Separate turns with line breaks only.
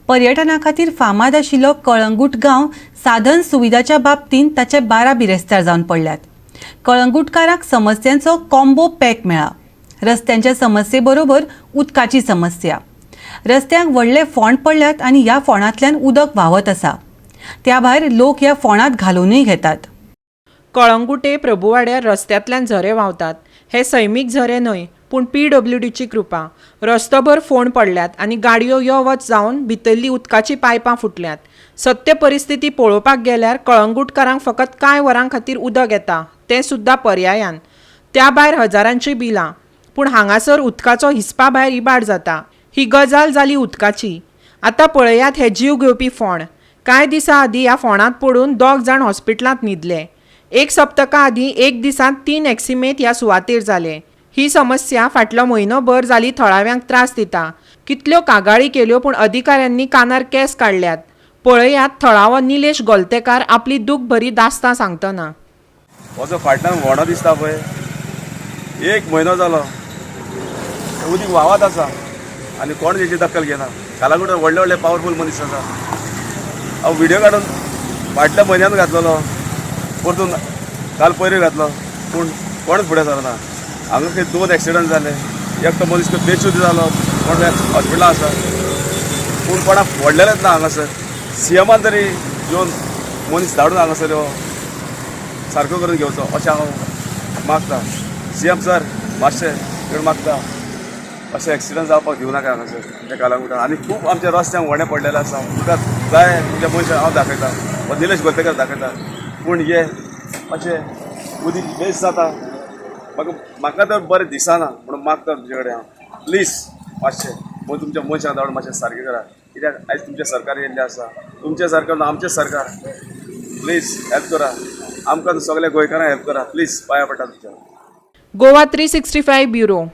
पर्यटना खातीर फामाद आशिल्लो कळंगूट गांव साधन सुविधाच्या बाबतींत ताचे 12 बिरेस्तार जावन पडल्यात. कळंगूटकारांक समस्यांचो कॉम्बो पॅक मेळ्ळा. रस्त्यांच्या समस्ये बरोबर उदकाची समस्या. रस्त्यांक व्हडले फोंड पडल्यात आनी ह्या फोंडांतल्यान उदक व्हांवत आसा. त्या भायर लोक ह्या फोंडांत घालूनय घेतात.
कळंगुटे प्रभुवाड्यार रस्त्यांतल्यान झरे व्हांवतात. हे सैमीक झरे न्हय, पूण PWDची कृपा. रस्तोभर फोंड पडल्यात आनी गाडयो यो वच जावन भितरली उदकाची पायपां फुटल्यात. सत्य परिस्थिती पळोवपाक गेल्यार कळंगूटकारांक फकत कांय वरां खातीर उदक येता, तें सुद्दां पर्यायान. त्या भायर हजारांची बिलां. पूण हांगासर उदकाचो हिस्पा भायर इबाड जाता. ही गजाल जाली उदकाची. आतां पळयात हे जीव घेवपी फोंड. कांय दिसां आदीं ह्या फोंडांत पडून 2 जाण हॉस्पिटलांत न्हिदले. 1 सप्तका आदीं 1 दिसांत 3 एक्सिमेट ह्या सुवातेर जाले. ही समस्या फाटलो म्हयनोभर जाली थळाव्यांक त्रास दिता. कितल्यो कागाळी केल्यो पूण अधिकाऱ्यांनी कानार केंस काडल्यात. पळयात थळावो निलेश गोलतेकार आपली दूख भरी दास्तां सांगतना.
हो जो फाटल्यान व्हडो दिसता पळय, 1 म्हयनो जालो उदीक व्हांवत आसा आनी कोण तेची दखल घेना. कालागूट व्हडले व्हडले पावरफूल मनीस आसा. हांव व्हिडियो काडून फाटल्या म्हयन्यान घातलेलो, परतून काल पयर घातलो, पूण कोणच फुडें सरना. हांगा खंय 2 एक्सिडंट जाले. एक तो मनीस बेशुद्ध जालो, कोण हॉस्पिटलांत आसा, पूण कोणाक व्हडलेलेच ना हांगासर. CMान तरी येवन मनीस धाडून हांगासर हो सारको करून घेवचो अशें हांव मागता. CM सर मातशें करून मागता, अशें एक्सिडंट जावपाक दिवं नाका हांगासर त्या कालांगुटान. आनी खूब आमच्या रस्त्यांक व्हडें पडलेलें आसा. तुका जाय तुमच्या मनशाक हांव दाखयता, हो निलेश गोलतेकार दाखयता. पूण हे अशें उदीक वेस्ट जाता. म्हाका तर बरें दिसना, म्हणून मागता तुमचे कडेन हांव, प्लीज मातशें म्हूण तुमच्या मनशाक धाडून मातशें सारकें करा. कित्याक आयज तुमचें सरकार येयल्लें आसा. तुमचें सरकार न्हू आमचें सरकार. प्लीज हेल्प करा आमकां, सगळ्या गोंयकारांक हेल्प करा प्लीज, पांया पडटा तुमच्या.
गोवा 365 ब्युरो.